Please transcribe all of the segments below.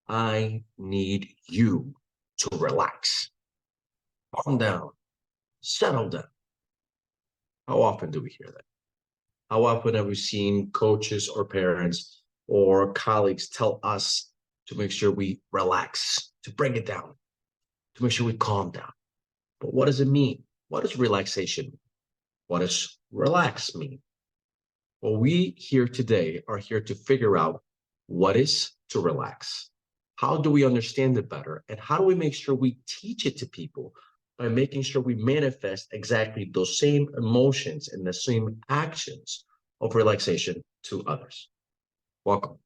I need you to relax, calm down, settle down. How often do we hear that? How often have we seen coaches or parents or colleagues tell us to make sure we relax, to bring it down, to make sure we calm down? But what does it mean? What does relaxation mean? What does relax mean? Well, we here today are here to figure out what is to relax. How do we understand it better? And how do we make sure we teach it to people by making sure we manifest exactly those same emotions and the same actions of relaxation to others? Welcome.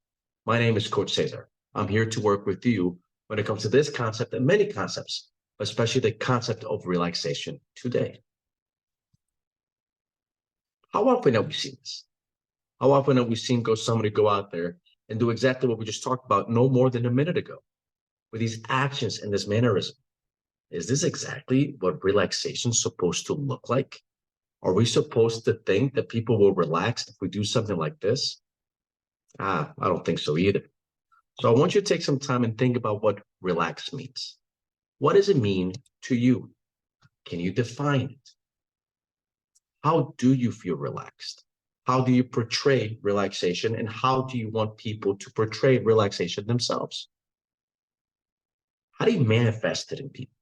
My name is Coach Cesar. I'm here to work with you when it comes to this concept and many concepts, especially the concept of relaxation today. How often have we seen this? How often have we seen somebody go out there and do exactly what we just talked about no more than a minute ago with these actions and this mannerism? Is this exactly what relaxation is supposed to look like? Are we supposed to think that people will relax if we do something like this? I don't think so either. So I want you to take some time and think about what relax means. What does it mean to you? Can you define it? How do you feel relaxed? How do you portray relaxation? And how do you want people to portray relaxation themselves? How do you manifest it in people?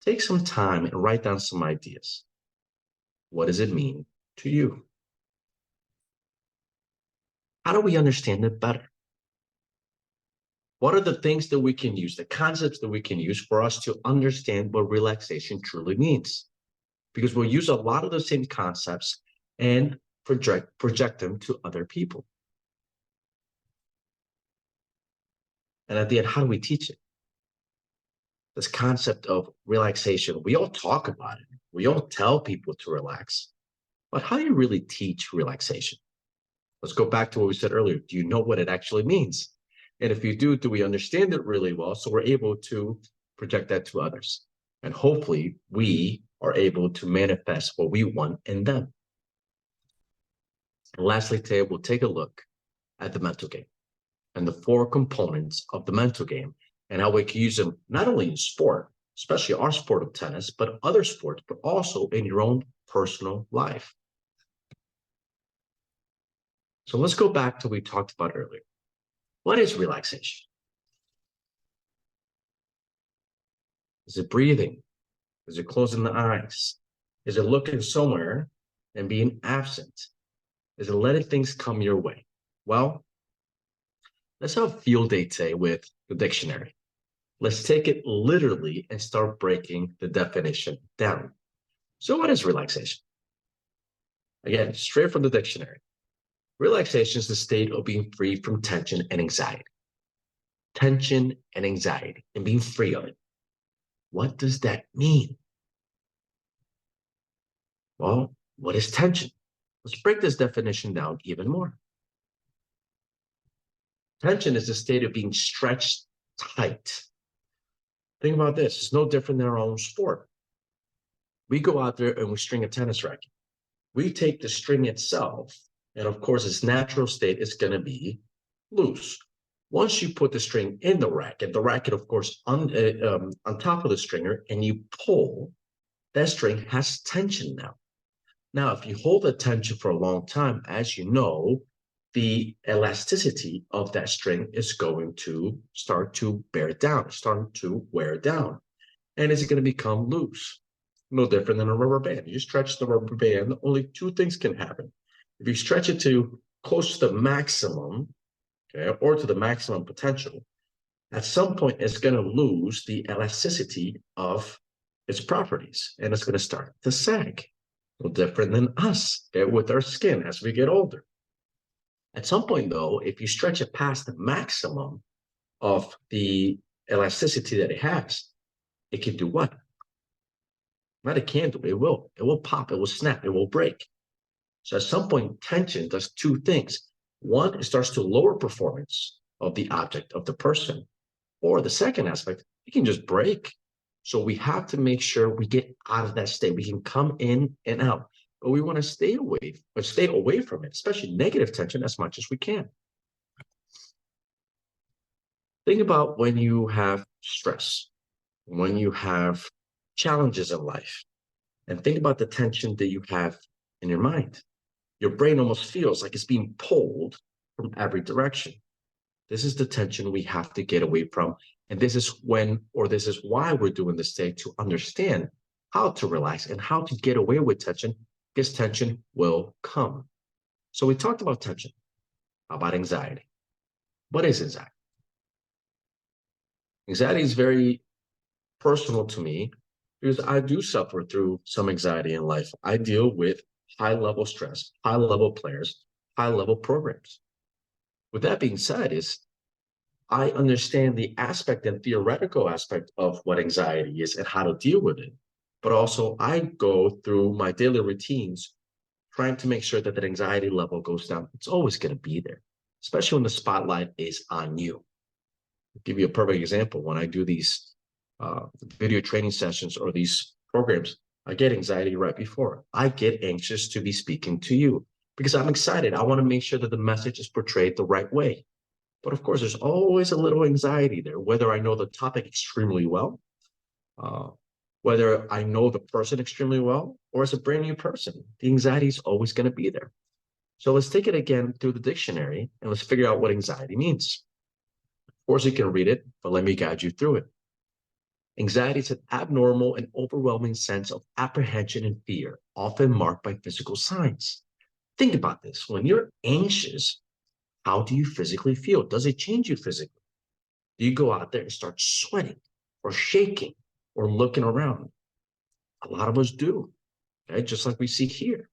Take some time and write down some ideas. What does it mean to you? How do we understand it better? What are the things that we can use, the concepts that we can use for us to understand what relaxation truly means? Because we'll use a lot of the same concepts and project them to other people. And at the end, how do we teach it? This concept of relaxation, we all talk about it. We all tell people to relax. But how do you really teach relaxation? Let's go back to what we said earlier. Do you know what it actually means? And if you do we understand it really well so we're able to project that to others? And hopefully we are able to manifest what we want in them. And lastly, today we'll take a look at the mental game and the 4 components of the mental game and how we can use them not only in sport, especially our sport of tennis, but other sports, but also in your own personal life. So let's go back to what we talked about earlier. What is relaxation? Is it breathing? Is it closing the eyes? Is it looking somewhere and being absent? Is it letting things come your way? Well, let's have a field day today with the dictionary. Let's take it literally and start breaking the definition down. So what is relaxation? Again, straight from the dictionary. Relaxation is the state of being free from tension and anxiety. Tension and anxiety and being free of it. What does that mean? Well, what is tension? Let's break this definition down even more. Tension is the state of being stretched tight. Think about this. It's no different than our own sport. We go out there and we string a tennis racket. We take the string itself, and of course, its natural state is going to be loose. Once you put the string in the racket, of course, on top of the stringer, and you pull, that string has tension now. Now, if you hold the tension for a long time, as you know, the elasticity of that string is going to start to bear down, start to wear down, and it's going to become loose. No different than a rubber band. You stretch the rubber band, only 2 things can happen. If you stretch it to close to the maximum, okay, or to the maximum potential, at some point it's going to lose the elasticity of its properties, and it's going to start to sag. No different than us, okay, with our skin as we get older. At some point, though, if you stretch it past the maximum of the elasticity that it has, it can do what? Not it can do, it will. It will pop, it will snap, it will break. So at some point, tension does 2 things. One, it starts to lower performance of the object, of the person. Or the second aspect, it can just break. So we have to make sure we get out of that state. We can come in and out, but we want to stay away from it, especially negative tension as much as we can. Think about when you have stress, when you have challenges in life, and think about the tension that you have in your mind. Your brain almost feels like it's being pulled from every direction. This is the tension we have to get away from. And this is when, or this is why we're doing this today, to understand how to relax and how to get away with tension, because tension will come. So we talked about tension. How about anxiety? What is anxiety? Anxiety is very personal to me because I do suffer through some anxiety in life. I deal with high level stress, high level players, high level programs. With that being said, is I understand the aspect and theoretical aspect of what anxiety is and how to deal with it. But also, I go through my daily routines trying to make sure that that anxiety level goes down. It's always going to be there, especially when the spotlight is on you. I'll give you a perfect example. When I do these video training sessions or these programs, I get anxiety right before. I get anxious to be speaking to you because I'm excited. I want to make sure that the message is portrayed the right way. But of course, there's always a little anxiety there, whether I know the topic extremely well, uh, whether I know the person extremely well, or as a brand new person. The anxiety is always going to be there. So let's take it again through the dictionary and let's figure out what anxiety means. Of course, you can read it, but let me guide you through it. Anxiety is an abnormal and overwhelming sense of apprehension and fear, often marked by physical signs. Think about this. When you're anxious, how do you physically feel? Does it change you physically? Do you go out there and start sweating or shaking or looking around? A lot of us do, okay? Just like we see here.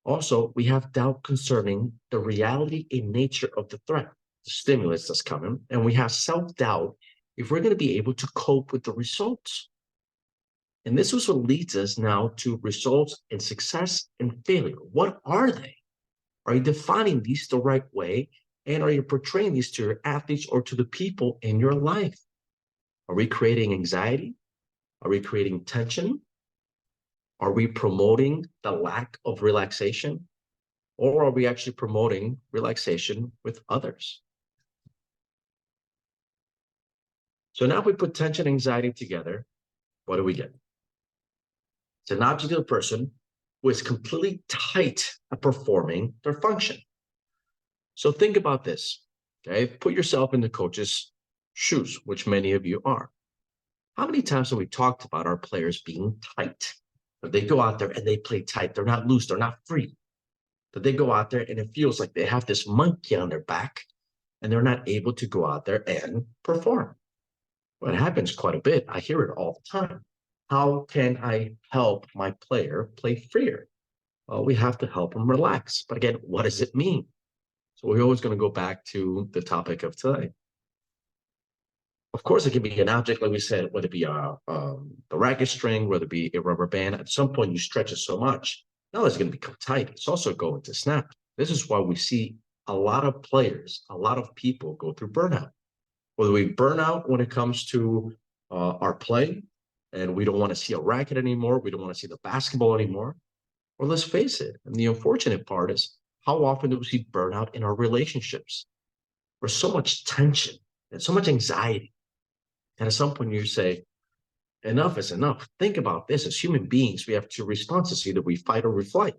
Also, we have doubt concerning the reality and nature of the threat, the stimulus that's coming, and we have self-doubt if we're going to be able to cope with the results. And this is what leads us now to results and success and failure. What are they? Are you defining these the right way? And are you portraying these to your athletes or to the people in your life? Are we creating anxiety? Are we creating tension? Are we promoting the lack of relaxation? Or are we actually promoting relaxation with others? So now if we put tension and anxiety together, what do we get? It's an object of a person who is completely tight at performing their function. So think about this, okay? Put yourself in the coach's shoes, which many of you are. How many times have we talked about our players being tight? That they go out there and they play tight. They're not loose. They're not free. That they go out there and it feels like they have this monkey on their back and they're not able to go out there and perform. Well, it happens quite a bit. I hear it all the time. How can I help my player play freer? Well, we have to help them relax. But again, what does it mean? So we're always going to go back to the topic of today. Of course, it can be an object, like we said, whether it be the racket string, whether it be a rubber band. At some point, you stretch it so much, now it's going to become tight. It's also going to snap. This is why we see a lot of players, a lot of people go through burnout. Whether we burn out when it comes to our play, and we don't want to see a racket anymore, we don't want to see the basketball anymore, or let's face it, and the unfortunate part is how often do we see burnout in our relationships? There's so much tension and so much anxiety. And at some point you say, enough is enough. Think about this. As human beings, we have two responses. Either we fight or we flight.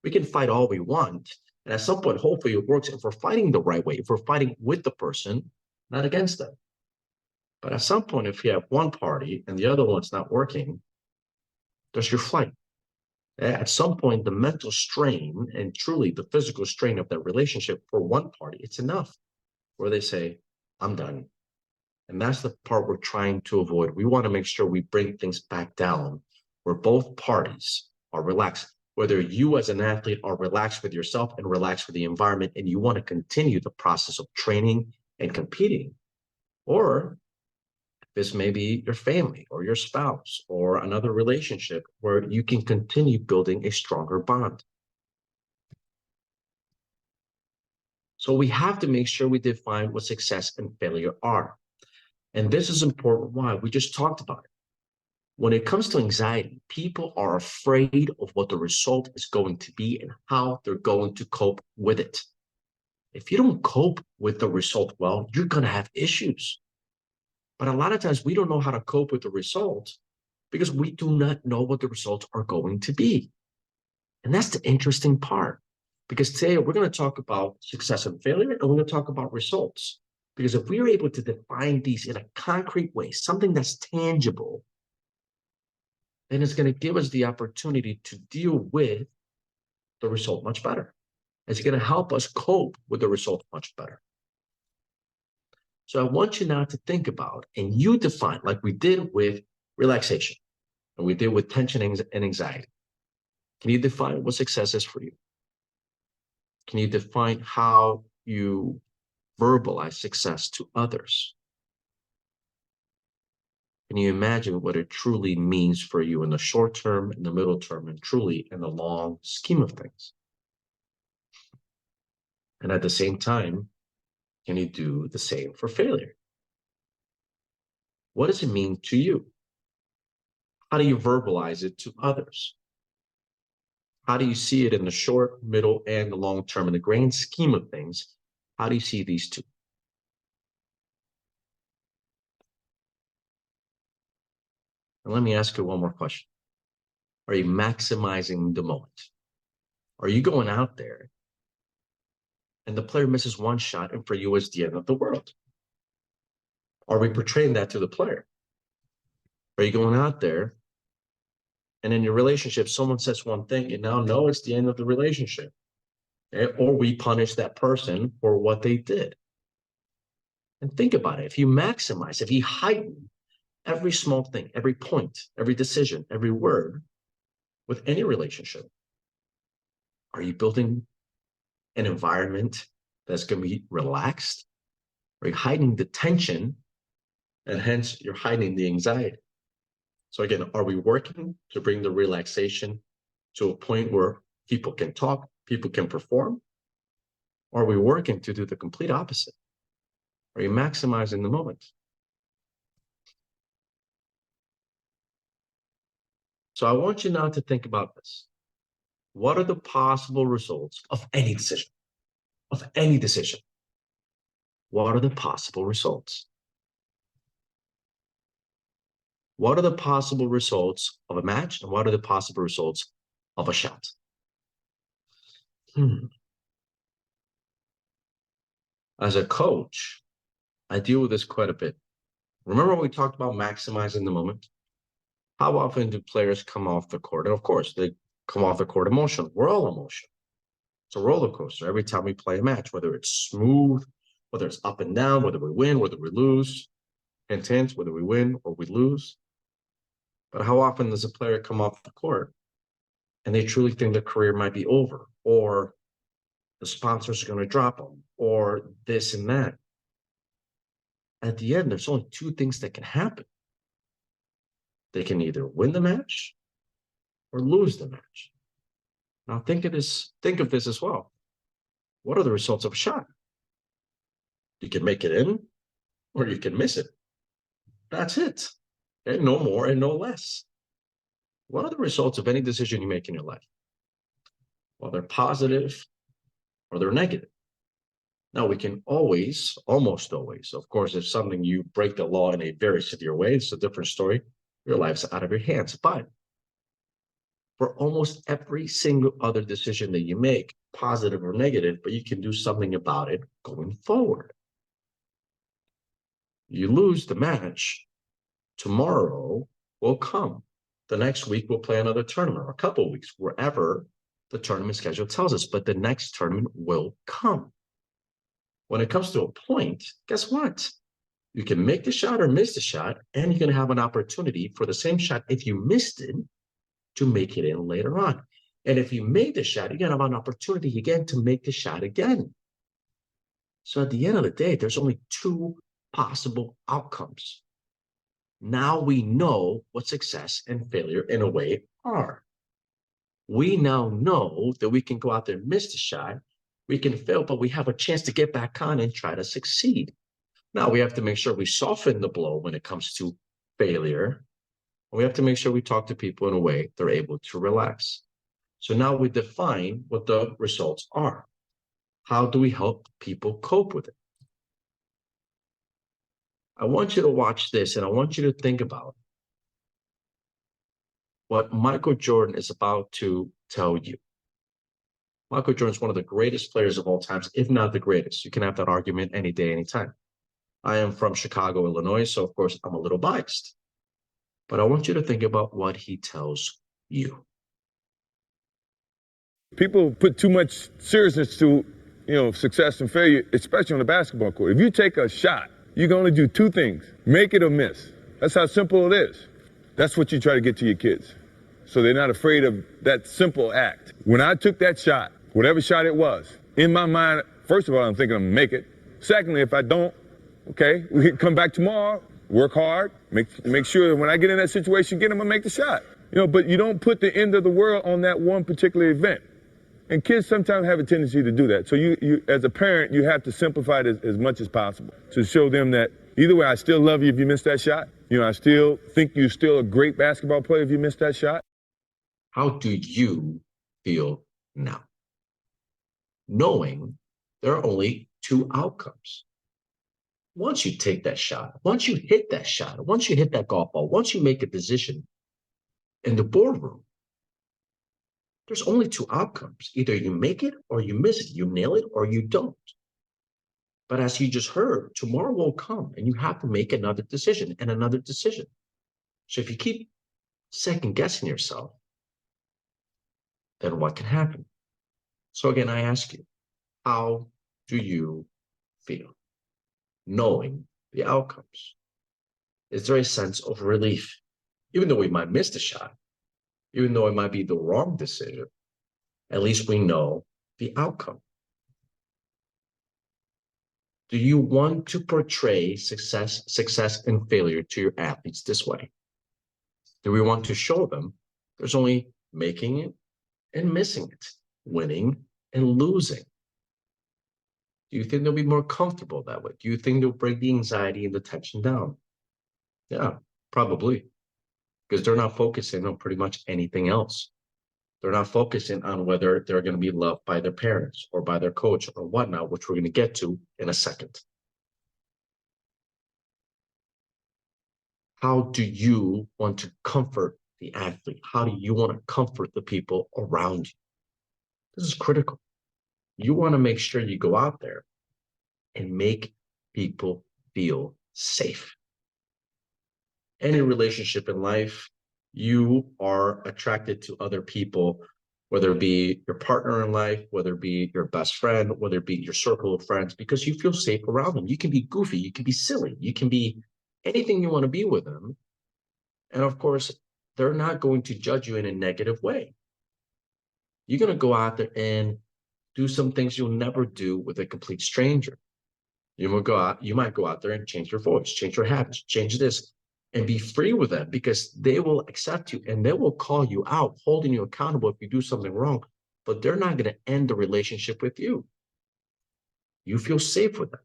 We can fight all we want. And at some point, hopefully it works if we're fighting the right way, if we're fighting with the person, not against them. But at some point, if you have one party and the other one's not working, there's your flight. At some point, the mental strain and truly the physical strain of that relationship for one party, it's enough where they say, I'm done. And that's the part we're trying to avoid. We want to make sure we bring things back down where both parties are relaxed, whether you as an athlete are relaxed with yourself and relaxed with the environment, and you want to continue the process of training and competing. Or this may be your family or your spouse or another relationship where you can continue building a stronger bond. So we have to make sure we define what success and failure are. And this is important. Why? We just talked about it. When it comes to anxiety, people are afraid of what the result is going to be and how they're going to cope with it. If you don't cope with the result well, you're going to have issues. But a lot of times we don't know how to cope with the result because we do not know what the results are going to be. And that's the interesting part. Because today we're going to talk about success and failure, and we're going to talk about results. Because if we are able to define these in a concrete way, something that's tangible, then it's going to give us the opportunity to deal with the result much better. It's going to help us cope with the result much better. So I want you now to think about, and you define, like we did with relaxation, and we did with tension and anxiety. Can you define what success is for you? Can you define how you verbalize success to others? Can you imagine what it truly means for you in the short term, in the middle term, and truly in the long scheme of things? And at the same time, can you do the same for failure? What does it mean to you? How do you verbalize it to others? How do you see it in the short, middle, and the long term? In the grand scheme of things, how do you see these two? And let me ask you one more question. Are you maximizing the moment? Are you going out there and the player misses one shot and for you it's the end of the world? Are we portraying that to the player? Are you going out there and in your relationship, someone says one thing and now no, it's the end of the relationship? Okay? Or we punish that person for what they did. And think about it. If you maximize, if you heighten every small thing, every point, every decision, every word with any relationship, are you building an environment that's going to be relaxed? Are you heightening the tension? And hence you're heightening the anxiety. So again, are we working to bring the relaxation to a point where people can talk, people can perform? Or are we working to do the complete opposite? Are you maximizing the moment? So I want you now to think about this. What are the possible results of any decision? Of any decision? What are the possible results? What are the possible results of a match? And what are the possible results of a shot? As a coach, I deal with this quite a bit. Remember when we talked about maximizing the moment? How often do players come off the court? And of course, they come off the court emotional. We're all emotional. It's a roller coaster every time we play a match, whether it's smooth, whether it's up and down, whether we win, whether we lose, intense, whether we win or we lose. But how often does a player come off the court and they truly think their career might be over, or the sponsors are going to drop them, or this and that? At the end, there's only two things that can happen. They can either win the match or lose the match. Now think of this as well. What are the results of a shot? You can make it in or you can miss it. That's it. And no more and no less. What are the results of any decision you make in your life? Well, they're positive or they're negative. Now, we can always, almost always, of course, if something you break the law in a very severe way, it's a different story. Your life's out of your hands. But for almost every single other decision that you make, positive or negative, but you can do something about it going forward. You lose the match, tomorrow will come. The next week we'll play another tournament, or a couple of weeks, wherever the tournament schedule tells us, but the next tournament will come. When it comes to a point, guess what? You can make the shot or miss the shot, and you're going to have an opportunity for the same shot, if you missed it, to make it in later on. And if you made the shot, you're going to have an opportunity again to make the shot again. So at the end of the day, there's only two possible outcomes. Now we know what success and failure in a way are. We now know that we can go out there and miss the shot. We can fail, but we have a chance to get back on and try to succeed. Now we have to make sure we soften the blow when it comes to failure. We have to make sure we talk to people in a way they're able to relax. So now we define what the results are. How do we help people cope with it? I want you to watch this, and I want you to think about what Michael Jordan is about to tell you. Michael Jordan is one of the greatest players of all times, if not the greatest. You can have that argument any day, anytime. I am from Chicago, Illinois, so of course I'm a little biased. But I want you to think about what he tells you. People put too much seriousness to, success and failure, especially on the basketball court. If you take a shot, you can only do two things: make it or miss. That's how simple it is. That's what you try to get to your kids, so they're not afraid of that simple act. When I took that shot, whatever shot it was, in my mind, first of all, I'm thinking I'm gonna make it. Secondly, if I don't, okay, we can come back tomorrow, work hard, make sure that when I get in that situation again, I'm gonna make the shot. But you don't put the end of the world on that one particular event. And kids sometimes have a tendency to do that. So you as a parent, you have to simplify it as much as possible to show them that either way, I still love you if you miss that shot. I still think you're still a great basketball player if you miss that shot. How do you feel now? Knowing there are only two outcomes. Once you take that shot, once you hit that shot, once you hit that golf ball, once you make a decision in the boardroom, there's only two outcomes. Either you make it or you miss it. You nail it or you don't. But as you just heard, tomorrow will come and you have to make another decision and another decision. So if you keep second guessing yourself, then what can happen? So again, I ask you, how do you feel knowing the outcomes? Is there a sense of relief? Even though we might miss the shot, even though it might be the wrong decision, at least we know the outcome. Do you want to portray success and failure to your athletes this way? Do we want to show them there's only making it and missing it, winning and losing? Do you think they'll be more comfortable that way? Do you think they'll break the anxiety and the tension down? Yeah, probably, because they're not focusing on pretty much anything else. They're not focusing on whether they're going to be loved by their parents or by their coach or whatnot, which we're going to get to in a second. How do you want to comfort the athlete? How do you want to comfort the people around you? This is critical. You want to make sure you go out there and make people feel safe. Any relationship in life, you are attracted to other people, whether it be your partner in life, whether it be your best friend, whether it be your circle of friends, because you feel safe around them. You can be goofy, you can be silly, you can be anything you want to be with them. And of course, they're not going to judge you in a negative way. You're going to go out there and do some things you'll never do with a complete stranger. You might go out there and change your voice, change your habits, change this, and be free with them, because they will accept you and they will call you out, holding you accountable if you do something wrong, but they're not going to end the relationship with you. You feel safe with them.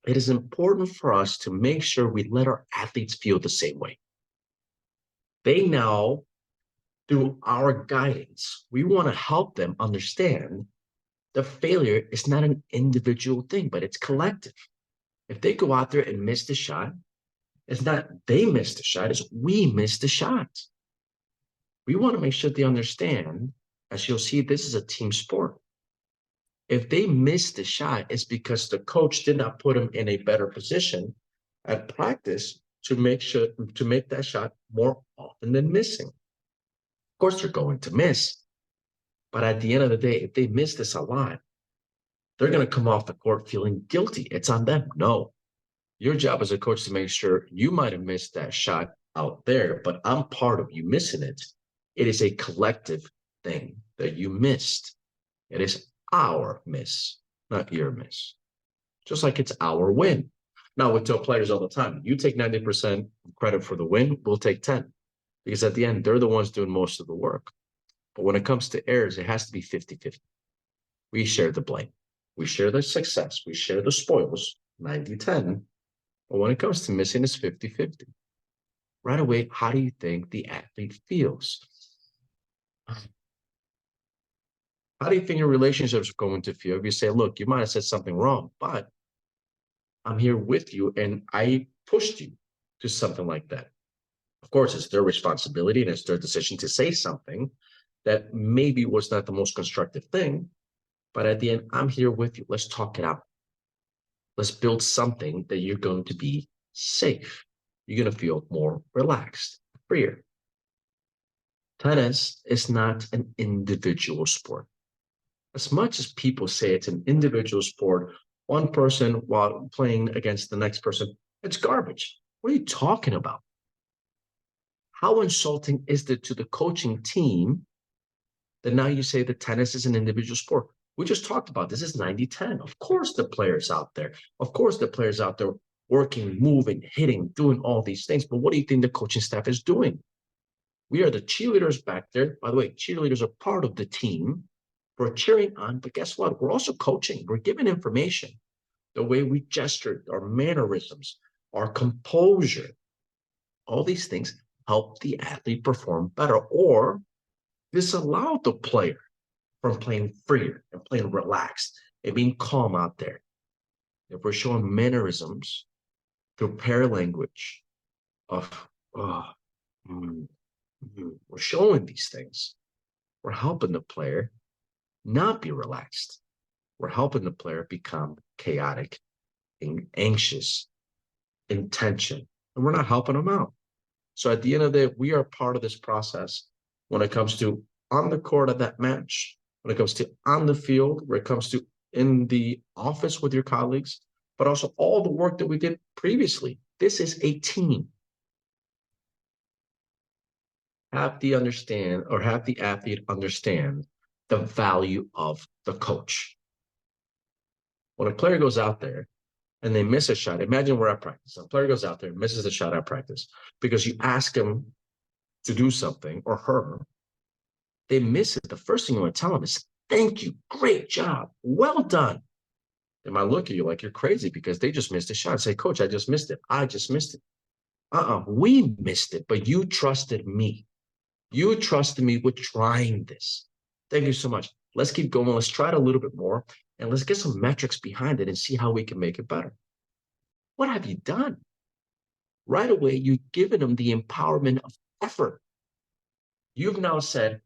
It is important for us to make sure we let our athletes feel the same way. They now, through our guidance, we want to help them understand the failure is not an individual thing, but it's collective. If they go out there and miss the shot, it's not they missed the shot, it's we missed the shot. We want to make sure they understand, as you'll see, this is a team sport. If they miss the shot, it's because the coach did not put them in a better position at practice to make that shot more often than missing. Of course, they're going to miss, but at the end of the day, if they miss this a lot, they're going to come off the court feeling guilty. It's on them. No, your job as a coach to make sure you might have missed that shot out there, but I'm part of you missing it. It is a collective thing that you missed. It is our miss, not your miss. Just like it's our win. Now, we tell players all the time, you take 90% credit for the win, we'll take 10. Because at the end, they're the ones doing most of the work. But when it comes to errors, it has to be 50-50. We share the blame. We share the success. We share the spoils, 90-10. But when it comes to missing, it's 50-50. Right away, how do you think the athlete feels? How do you think your relationships are going to feel if you say, look, you might have said something wrong, but I'm here with you and I pushed you to something like that? Of course, it's their responsibility and it's their decision to say something that maybe was not the most constructive thing. But at the end, I'm here with you. Let's talk it out. Let's build something that you're going to be safe. You're going to feel more relaxed, freer. Tennis is not an individual sport. As much as people say it's an individual sport, one person while playing against the next person, it's garbage. What are you talking about? How insulting is it to the coaching team that now you say that tennis is an individual sport? We just talked about this is 90-10. Of course, the players out there, working, moving, hitting, doing all these things. But what do you think the coaching staff is doing? We are the cheerleaders back there. By the way, cheerleaders are part of the team. We're cheering on, but guess what? We're also coaching. We're giving information. The way we gestured, our mannerisms, our composure, all these things help the athlete perform better or disallow the player from playing freer and playing relaxed and being calm out there. If we're showing mannerisms through paralanguage of, we're showing these things, we're helping the player not be relaxed. We're helping the player become chaotic, and anxious, in tension, and we're not helping them out. So at the end of the day, we are part of this process when it comes to on the court of that match, when it comes to on the field, when it comes to in the office with your colleagues, but also all the work that we did previously. This is a team. Have the athlete understand the value of the coach. When a player goes out there and they miss a shot, imagine we're at practice. A player goes out there and misses a shot at practice because you ask him to do something or her, they miss it. The first thing you want to tell them is, thank you, great job, well done. They might look at you like you're crazy because they just missed a shot. Say, coach, I just missed it. I just missed it. We missed it, but you trusted me. You trusted me with trying this. Thank you so much. Let's keep going. Let's try it a little bit more and let's get some metrics behind it and see how we can make it better. What have you done? Right away, you've given them the empowerment of effort. You've now said,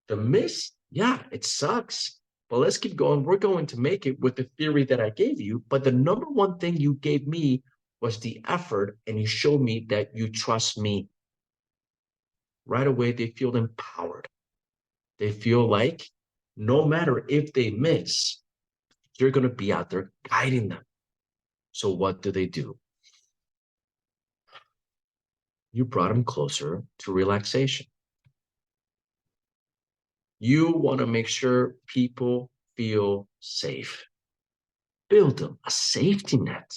the miss, yeah, it sucks, but let's keep going. We're going to make it with the theory that I gave you. But the number one thing you gave me was the effort, and you showed me that you trust me. Right away, they feel empowered. They feel like no matter if they miss, you're going to be out there guiding them. So what do? You brought them closer to relaxation. You want to make sure people feel safe. Build them a safety net.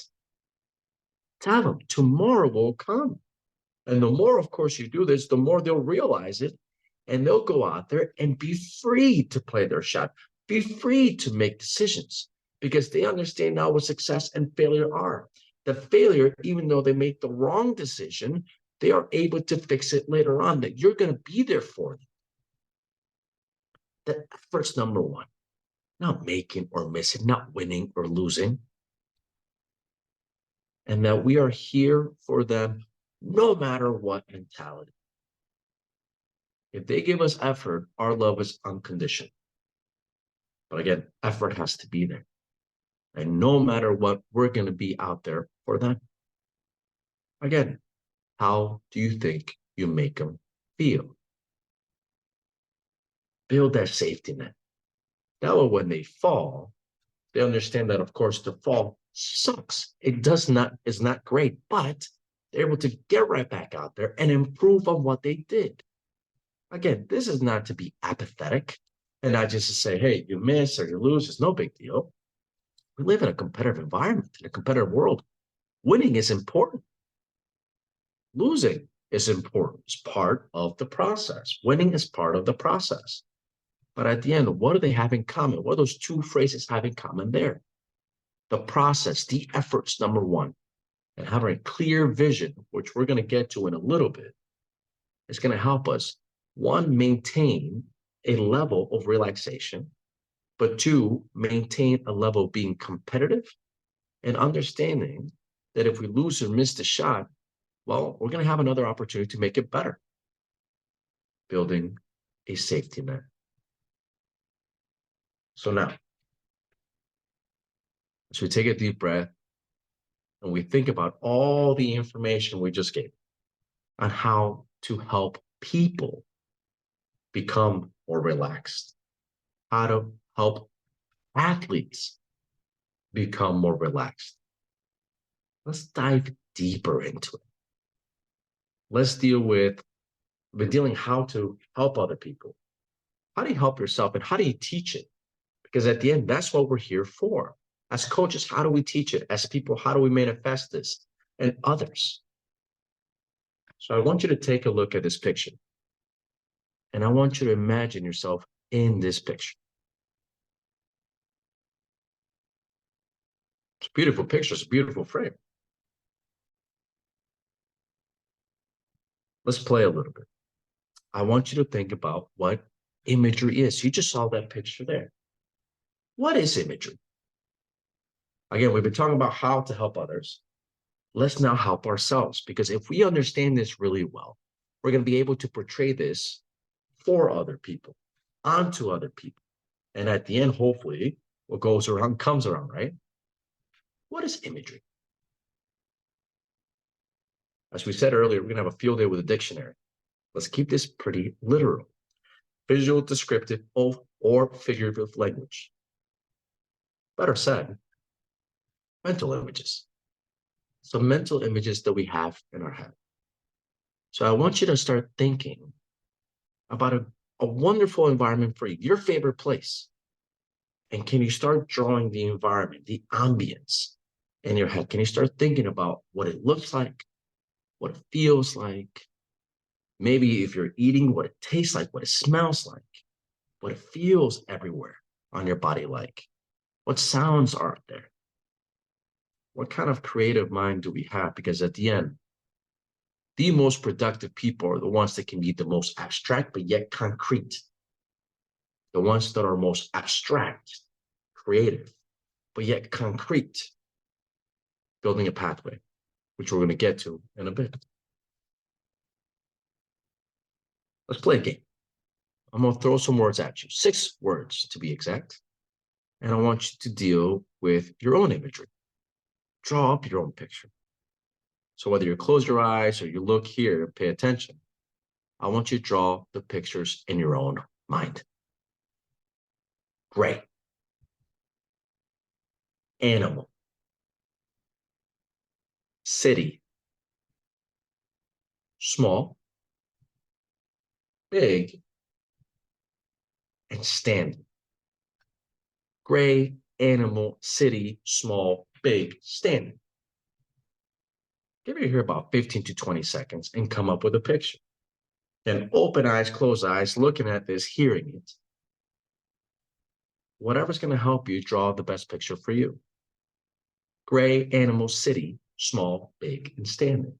Tell them tomorrow will come. And the more, of course, you do this, the more they'll realize it. And they'll go out there and be free to play their shot, be free to make decisions because they understand now what success and failure are. The failure, even though they make the wrong decision, they are able to fix it later on, that you're going to be there for them. That effort's number one, not making or missing, not winning or losing. And that we are here for them no matter what mentality. If they give us effort, our love is unconditional. But again, effort has to be there. And no matter what, we're going to be out there for them. Again, how do you think you make them feel? Build that safety net. That way, when they fall, they understand that, of course, the fall sucks. It is not great, but they're able to get right back out there and improve on what they did. Again, this is not to be apathetic and not just to say, hey, you miss or you lose, it's no big deal. We live in a competitive environment, in a competitive world. Winning is important. Losing is important. It's part of the process. Winning is part of the process. But at the end, what do they have in common? What do those two phrases have in common there? The process, the efforts, number one, and having a clear vision, which we're going to get to in a little bit, is going to help us, one, maintain a level of relaxation, but two, maintain a level of being competitive and understanding that if we lose or miss the shot, well, we're going to have another opportunity to make it better. Building a safety net. So now, as we take a deep breath and we think about all the information we just gave on how to help people become more relaxed, how to help athletes become more relaxed. Let's dive deeper into it. Let's deal with, we're dealing how to help other people. How do you help yourself and how do you teach it? Because at the end, that's what we're here for. As coaches, how do we teach it? As people, how do we manifest this? And others. So I want you to take a look at this picture. And I want you to imagine yourself in this picture. It's a beautiful picture. It's a beautiful frame. Let's play a little bit. I want you to think about what imagery is. You just saw that picture there. What is imagery? Again, we've been talking about how to help others. Let's now help ourselves, because if we understand this really well, we're going to be able to portray this for other people, onto other people. And at the end, hopefully, what goes around comes around, right? What is imagery? As we said earlier, we're going to have a field day with a dictionary. Let's keep this pretty literal. Visual, descriptive, or figurative language. Better said, mental images. Some mental images that we have in our head. So I want you to start thinking about a wonderful environment for you, your favorite place. And can you start drawing the environment, the ambience in your head? Can you start thinking about what it looks like, what it feels like? Maybe if you're eating, what it tastes like, what it smells like, what it feels everywhere on your body like, what sounds are there? What kind of creative mind do we have? Because at the end, the most productive people are the ones that can be the most abstract, but yet concrete. The ones that are most abstract, creative, but yet concrete, building a pathway, which we're going to get to in a bit. Let's play a game. I'm going to throw some words at you, 6 words to be exact. And I want you to deal with your own imagery. Draw up your own picture. So whether you close your eyes or you look here and pay attention, I want you to draw the pictures in your own mind. Gray. Animal. City. Small. Big. And standing. Gray, animal, city, small, big, standing. Give you here about 15 to 20 seconds and come up with a picture. Then open eyes, close eyes, looking at this, hearing it. Whatever's going to help you draw the best picture for you. Gray, animal, city, small, big, and standing.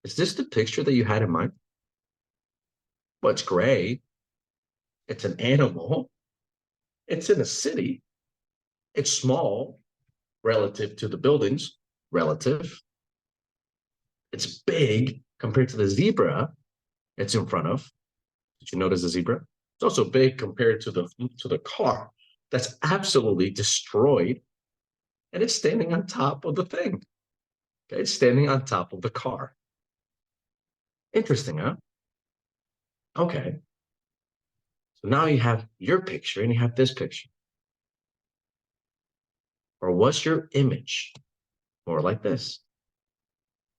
Is this the picture that you had in mind? Well, it's gray. It's an animal. It's in a city. It's small relative to the buildings, relative. It's big compared to the zebra it's in front of. Did you notice the zebra? It's also big compared to the car that's absolutely destroyed, and it's standing on top of the thing. Okay, it's standing on top of the car. Interesting, huh? Okay. So now you have your picture and you have this picture. Or what's your image? More like this.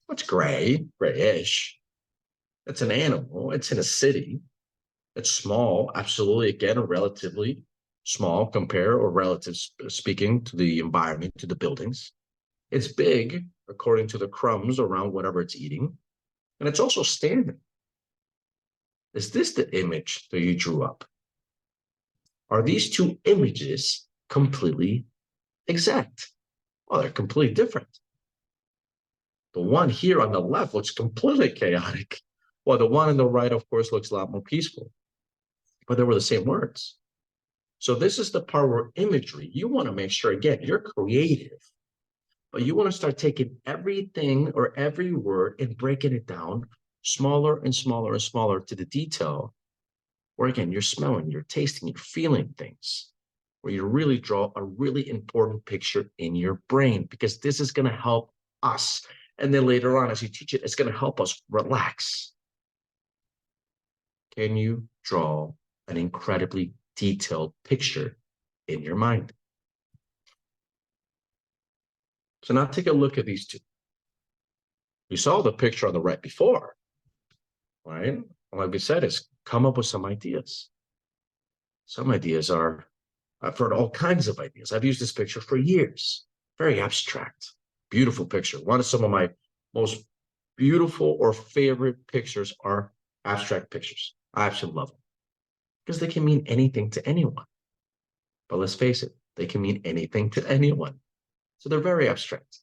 What's gray? Grayish. It's an animal. It's in a city. It's small, absolutely, again, relatively small, compare or relative speaking to the environment, to the buildings. It's big, according to the crumbs around whatever it's eating. And it's also standing. Is this the image that you drew up? Are these two images completely exact? Well, they're completely different. The one here on the left looks completely chaotic. Well, the one on the right, of course, looks a lot more peaceful, but they were the same words. So this is the part where imagery, you want to make sure, again, you're creative, but you want to start taking everything or every word and breaking it down smaller and smaller and smaller to the detail, where again, you're smelling, you're tasting, you're feeling things, where you really draw a really important picture in your brain, because this is going to help us. And then later on, as you teach it, it's going to help us relax. Can you draw an incredibly detailed picture in your mind? So now take a look at these two. You saw the picture on the right before, right? Like we said, is come up with some ideas. Some ideas are, I've heard all kinds of ideas. I've used this picture for years. Very abstract, beautiful picture. One of some of my most beautiful or favorite pictures are abstract pictures. I absolutely love them because they can mean anything to anyone. But let's face it, they can mean anything to anyone. So they're very abstract.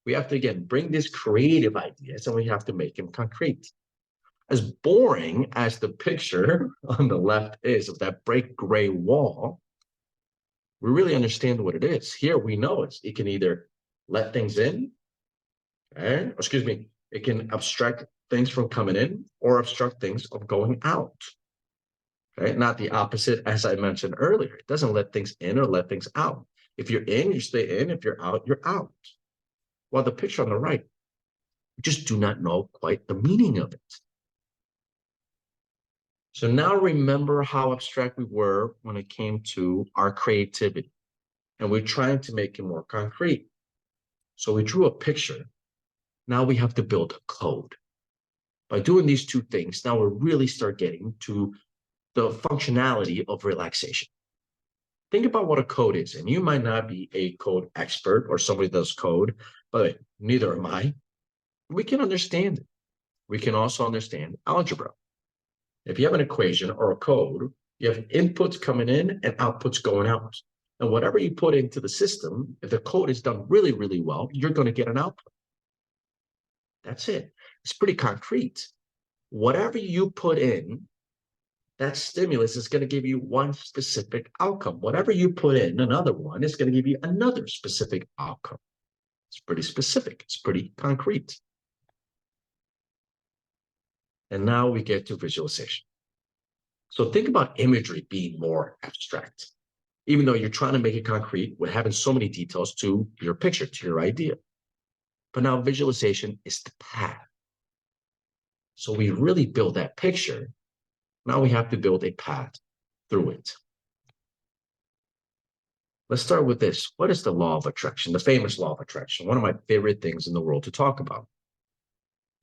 We have to, again, bring these creative ideas and we have to make them concrete. As boring as the picture on the left is of that bright gray wall, we really understand what it is. Here we know it can either let things in, and, excuse me, it can obstruct things from coming in or obstruct things from going out. Right? Not the opposite, as I mentioned earlier. It doesn't let things in or let things out. If you're in, you stay in. If you're out, you're out. While the picture on the right, we just do not know quite the meaning of it. So now remember how abstract we were when it came to our creativity. And we're trying to make it more concrete. So we drew a picture. Now we have to build a code. By doing these two things, now we really start getting to the functionality of relaxation. Think about what a code is. And you might not be a code expert or somebody does code, but neither am I. We can understand it. We can also understand algebra. If you have an equation or a code, you have inputs coming in and outputs going out. And whatever you put into the system, if the code is done really, really well, you're going to get an output. That's it. It's pretty concrete. Whatever you put in, that stimulus is going to give you one specific outcome. Whatever you put in, another one is going to give you another specific outcome. It's pretty specific. It's pretty concrete. And now we get to visualization. So think about imagery being more abstract, even though you're trying to make it concrete with having so many details to your picture, to your idea. But now visualization is the path. So we really build that picture. Now we have to build a path through it. Let's start with this. What is the law of attraction? The famous law of attraction, one of my favorite things in the world to talk about.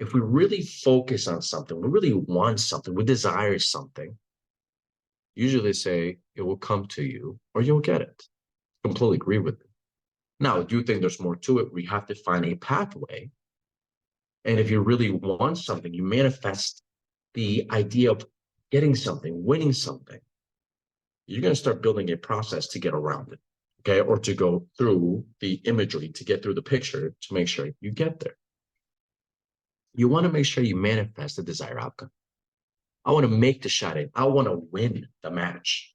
If we really focus on something, we really want something, we desire something, usually they say it will come to you or you'll get it. Completely agree with it. Now, do you think there's more to it? We have to find a pathway. And if you really want something, you manifest the idea of getting something, winning something. You're going to start building a process to get around it, okay? Or to go through the imagery, to get through the picture, to make sure you get there. You want to make sure you manifest the desired outcome. I want to make the shot in. I want to win the match.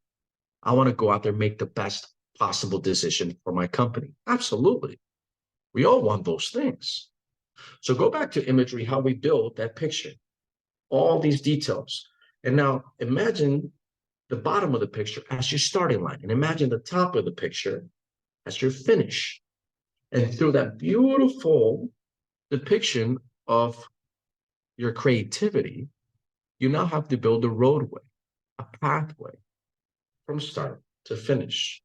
I want to go out there and make the best possible decision for my company. Absolutely. We all want those things. So go back to imagery, how we build that picture, all these details. And now imagine the bottom of the picture as your starting line, and imagine the top of the picture as your finish. And through that beautiful depiction of your creativity, you now have to build a roadway, a pathway from start to finish.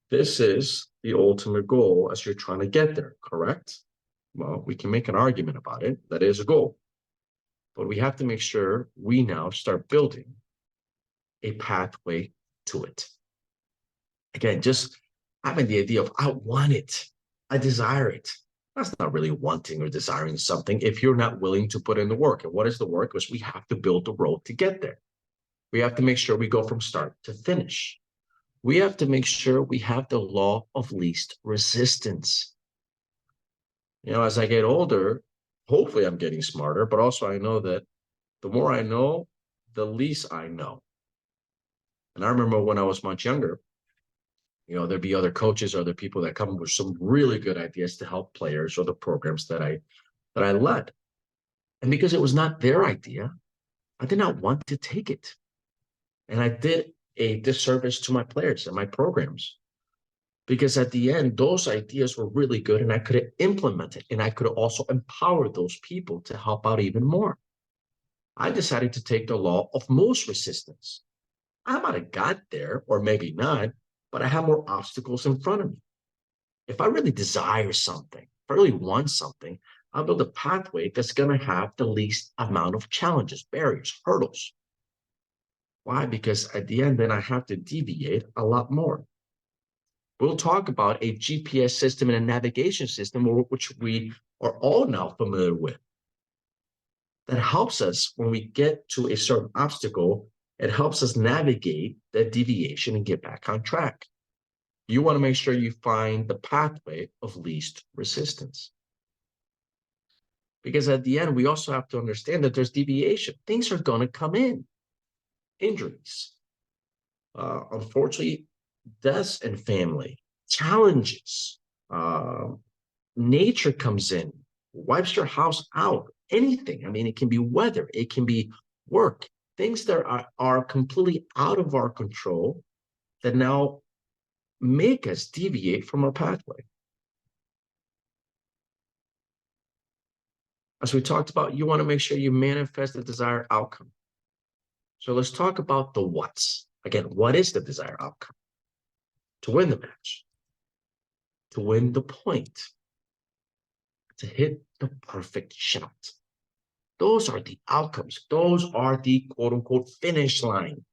This is the ultimate goal as you're trying to get there, correct? Well, we can make an argument about it. That is a goal. But we have to make sure we now start building a pathway to it. Again, just having the idea of, I want it, I desire it. That's not really wanting or desiring something if you're not willing to put in the work. And what is the work? Because we have to build the road to get there. We have to make sure we go from start to finish. We have to make sure we have the law of least resistance. You know, as I get older, hopefully I'm getting smarter, but also I know that The more I know, the least I know. And I remember when I was much younger, there'd be other coaches or other people that come with some really good ideas to help players or the programs that I led. And because it was not their idea, I did not want to take it. And I did a disservice to my players and my programs. Because at the end, those ideas were really good and I could have implemented and I could have also empowered those people to help out even more. I decided to take the law of most resistance. I might have got there, or maybe not, but I have more obstacles in front of me. If I really desire something, if I really want something, I'll build a pathway that's going to have the least amount of challenges, barriers, hurdles. Why? Because at the end, then I have to deviate a lot more. We'll talk about a GPS system and a navigation system, which we are all now familiar with. That helps us when we get to a certain obstacle, it helps us navigate that deviation and get back on track. You want to make sure you find the pathway of least resistance. Because at the end, we also have to understand that there's deviation. Things are going to come in. Injuries. Unfortunately, deaths in family, challenges. Nature comes in, wipes your house out, anything. I mean, it can be weather, it can be work, things that are completely out of our control that now make us deviate from our pathway. As we talked about, you want to make sure you manifest the desired outcome. So let's talk about the what's. Again, what is the desired outcome? To win the match, to win the point, to hit the perfect shot. Those are the outcomes. Those are the quote unquote finish line.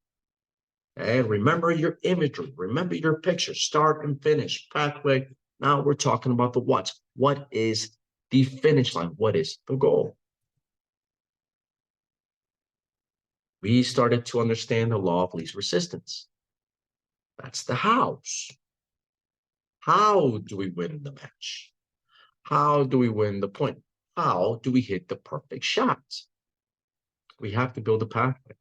And remember your imagery, remember your picture, start and finish, pathway. Now we're talking about the what's. What is the finish line? What is the goal? We started to understand the law of least resistance. That's the hows. How do we win the match? How do we win the point? How do we hit the perfect shot? We have to build a pathway.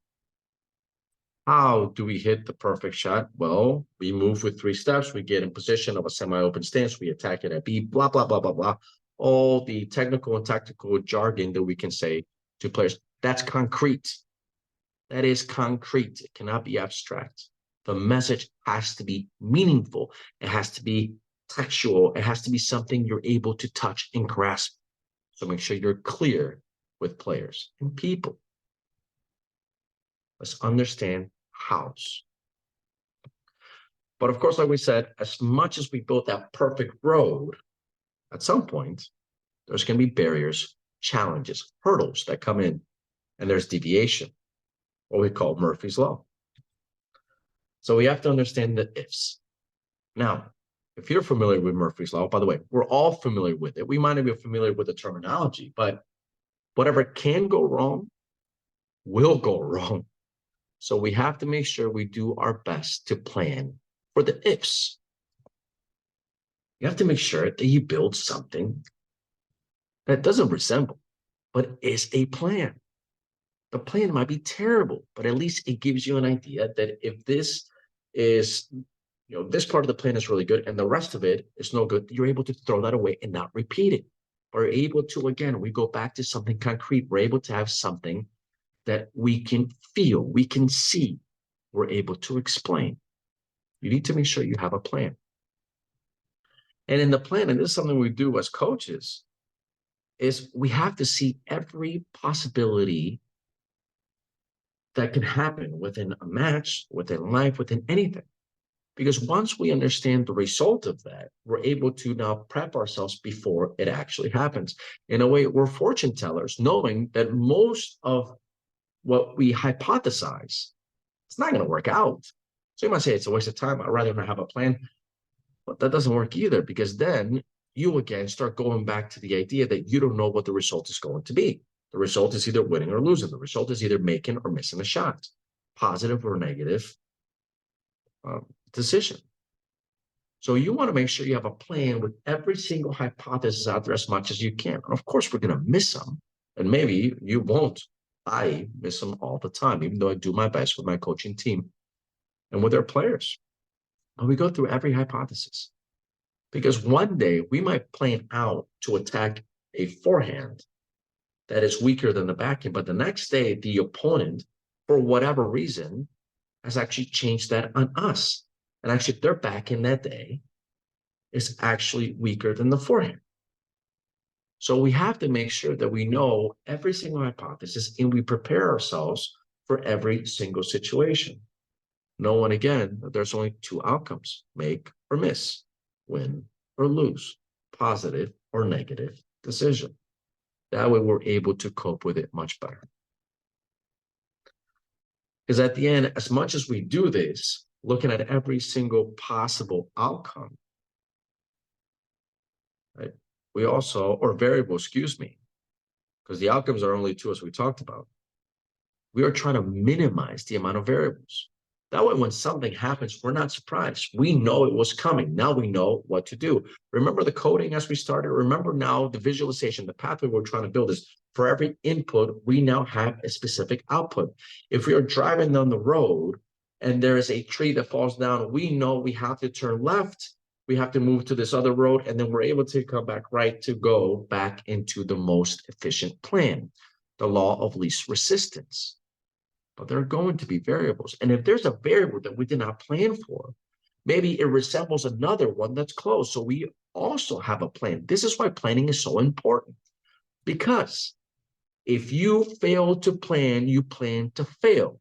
How do we hit the perfect shot? Well, we move with 3 steps. We get in position of a semi-open stance. We attack it at B, blah, blah, blah, blah, blah. All the technical and tactical jargon that we can say to players. That's concrete. That is concrete. It cannot be abstract. The message has to be meaningful. It has to be textual. It has to be something you're able to touch and grasp. So make sure you're clear with players and people. Let's understand hows. But of course, like we said, as much as we built that perfect road, at some point, there's going to be barriers, challenges, hurdles that come in, and there's deviation, what we call Murphy's Law. So we have to understand the ifs. Now, if you're familiar with Murphy's Law, by the way, we're all familiar with it. We might not be familiar with the terminology, but whatever can go wrong will go wrong. So we have to make sure we do our best to plan for the ifs. You have to make sure that you build something that doesn't resemble, but is a plan. The plan might be terrible, but at least it gives you an idea that if this is, this part of the plan is really good and the rest of it is no good, you're able to throw that away and not repeat it. We're able to, again, we go back to something concrete. We're able to have something that we can feel, we can see, we're able to explain. You need to make sure you have a plan. And in the plan, and this is something we do as coaches, is we have to see every possibility that can happen within a match, within life, within anything. Because once we understand the result of that, we're able to now prep ourselves before it actually happens. In a way, we're fortune tellers, knowing that most of what we hypothesize, it's not going to work out. So you might say it's a waste of time. I'd rather not have a plan. But that doesn't work either, because then you again start going back to the idea that you don't know what the result is going to be. The result is either winning or losing. The result is either making or missing a shot, positive or negative decision. So you want to make sure you have a plan with every single hypothesis out there as much as you can. And of course, we're going to miss some, and maybe you won't I miss them all the time, even though I do my best with my coaching team and with their players. But we go through every hypothesis because one day we might plan out to attack a forehand that is weaker than the backhand, but the next day the opponent, for whatever reason, has actually changed that on us. And actually, their backhand that day is actually weaker than the forehand. So we have to make sure that we know every single hypothesis and we prepare ourselves for every single situation. Knowing again that there's only two outcomes: make or miss, win or lose, positive or negative decision. That way we're able to cope with it much better. Because at the end, as much as we do this, looking at every single possible outcome, right? We also, or variable, excuse me, because the outcomes are only two, as we talked about. We are trying to minimize the amount of variables. That way, when something happens, we're not surprised. We know it was coming. Now we know what to do. Remember the coding as we started? Remember now the visualization, the pathway we're trying to build is for every input, we now have a specific output. If we are driving down the road and there is a tree that falls down, we know we have to turn left, we have to move to this other road, and then we're able to come back right to go back into the most efficient plan, the law of least resistance. But there are going to be variables. And if there's a variable that we did not plan for, maybe it resembles another one that's close. So we also have a plan. This is why planning is so important. Because if you fail to plan, you plan to fail.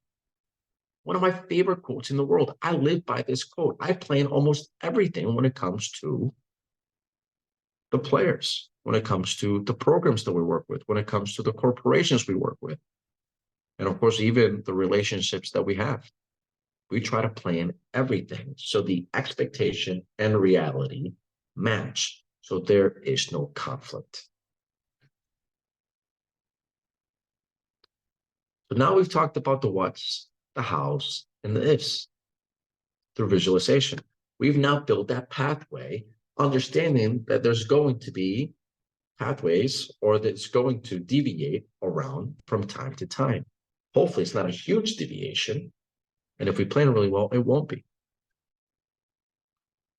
One of my favorite quotes in the world. I live by this quote. I plan almost everything when it comes to the players, when it comes to the programs that we work with, when it comes to the corporations we work with. And of course, even the relationships that we have. We try to plan everything so the expectation and reality match, so there is no conflict. So now we've talked about the what's, the hows, and the ifs through visualization. We've now built that pathway, understanding that there's going to be pathways or that's going to deviate around from time to time. Hopefully, it's not a huge deviation. And if we plan really well, it won't be.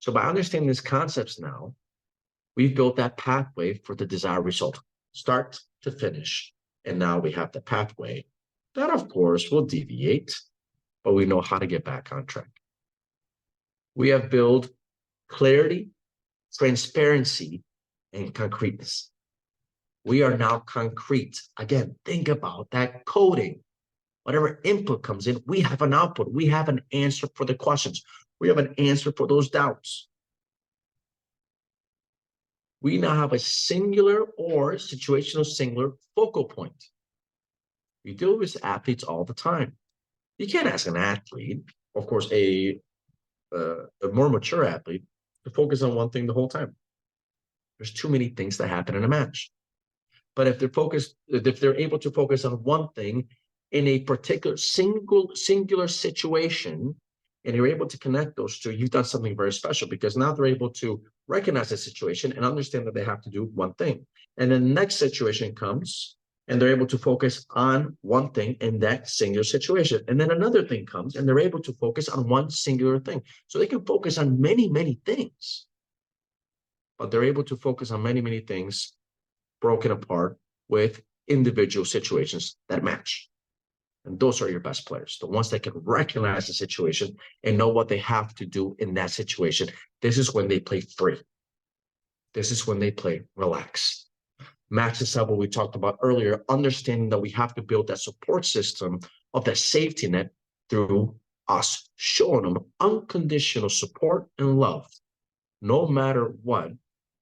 So by understanding these concepts now, we've built that pathway for the desired result, start to finish. And now we have the pathway that, of course, will deviate, but we know how to get back on track. We have built clarity, transparency, and concreteness. We are now concrete. Again, think about that coding. Whatever input comes in, we have an output. We have an answer for the questions. We have an answer for those doubts. We now have a singular or situational singular focal point. We deal with athletes all the time. You can't ask an athlete, of course, a more mature athlete, to focus on one thing the whole time. There's too many things that happen in a match. But if they're able to focus on one thing in a particular singular situation, and you're able to connect those two, you've done something very special, because now they're able to recognize the situation and understand that they have to do one thing. And then the next situation comes, and they're able to focus on one thing in that singular situation. And then another thing comes, and they're able to focus on one singular thing. So they can focus on many, many things, but they're able to focus on many, many things broken apart with individual situations that match. And those are your best players, the ones that can recognize the situation and know what they have to do in that situation. This is when they play free. This is when they play relaxed. Match is what we talked about earlier, understanding that we have to build that support system of that safety net through us showing them unconditional support and love, no matter what,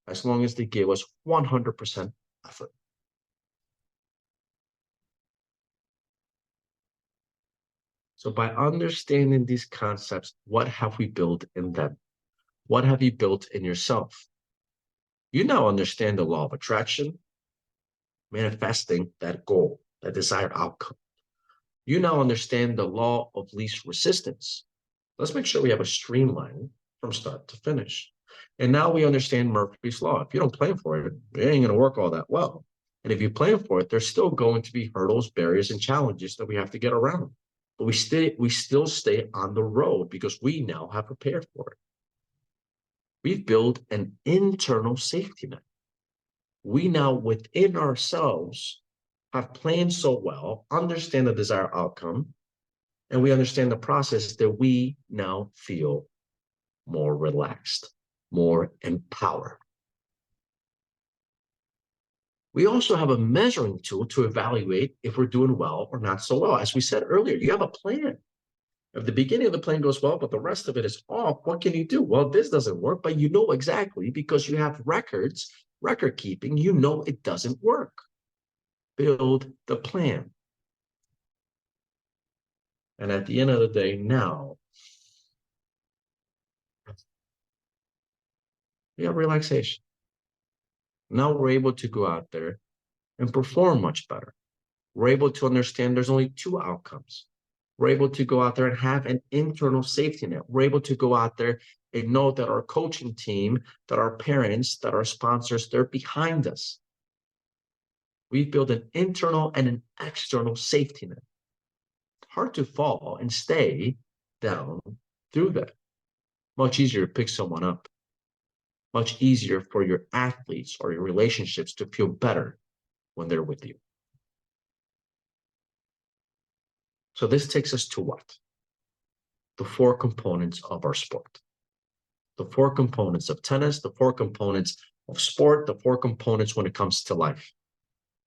as long as they give us 100% effort. So by understanding these concepts, what have we built in them? What have you built in yourself? You now understand the law of attraction, manifesting that goal, that desired outcome. You now understand the law of least resistance. Let's make sure we have a streamline from start to finish. And now we understand Murphy's law. If you don't plan for it, it ain't going to work all that well. And if you plan for it, there's still going to be hurdles, barriers, and challenges that we have to get around. But we still stay on the road because we now have prepared for it. We've built an internal safety net. We now, within ourselves, have planned so well, understand the desired outcome, and we understand the process that we now feel more relaxed, more empowered. We also have a measuring tool to evaluate if we're doing well or not so well. As we said earlier, you have a plan. If the beginning of the plan goes well, but the rest of it is off, what can you do? Well, this doesn't work, but you know exactly because you have records, record keeping, you know it doesn't work. Build the plan. And at the end of the day, now, we have relaxation. Now we're able to go out there and perform much better. We're able to understand there's only two outcomes. We're able to go out there and have an internal safety net. We're able to go out there and know that our coaching team, that our parents, that our sponsors, they're behind us. We've built an internal and an external safety net. Hard to fall and stay down through that. Much easier to pick someone up. Much easier for your athletes or your relationships to feel better when they're with you. So this takes us to what? The four components of our sport. The four components of tennis, the four components of sport, the four components when it comes to life.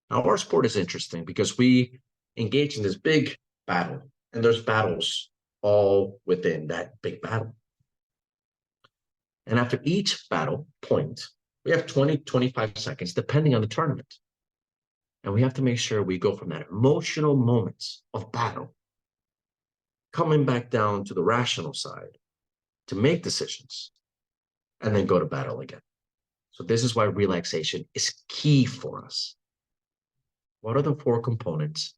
Now, our sport is interesting because we engage in this big battle, and there's battles all within that big battle. And after each battle point, we have 20, 25 seconds, depending on the tournament. And we have to make sure we go from that emotional moments of battle, coming back down to the rational side to make decisions, and then go to battle again. So this is why relaxation is key for us. What are the four components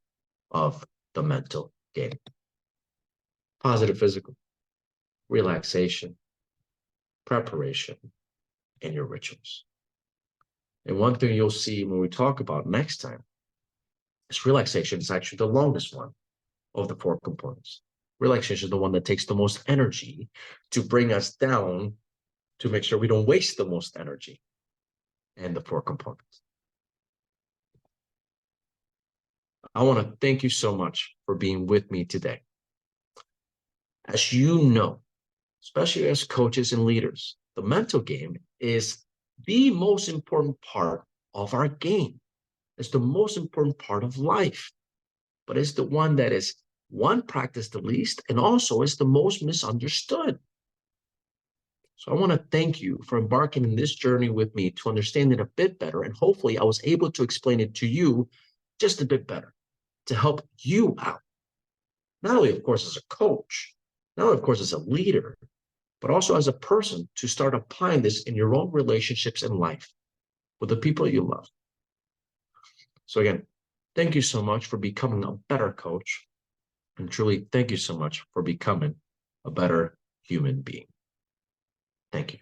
of the mental game? Positive physical, relaxation, preparation, and your rituals. And one thing you'll see when we talk about next time is relaxation is actually the longest one of the four components. Relaxation is the one that takes the most energy to bring us down to make sure we don't waste the most energy and the four components. I want to thank you so much for being with me today. As you know, especially as coaches and leaders, the mental game is the most important part of our game. It's the most important part of life, but it's the one that is practiced the least and also is the most misunderstood. So I want to thank you for embarking in this journey with me to understand it a bit better. And hopefully I was able to explain it to you just a bit better to help you out. Not only, of course, as a coach, not only, of course, as a leader, but also as a person to start applying this in your own relationships in life with the people you love. So again, thank you so much for becoming a better coach. And truly, thank you so much for becoming a better human being. Thank you.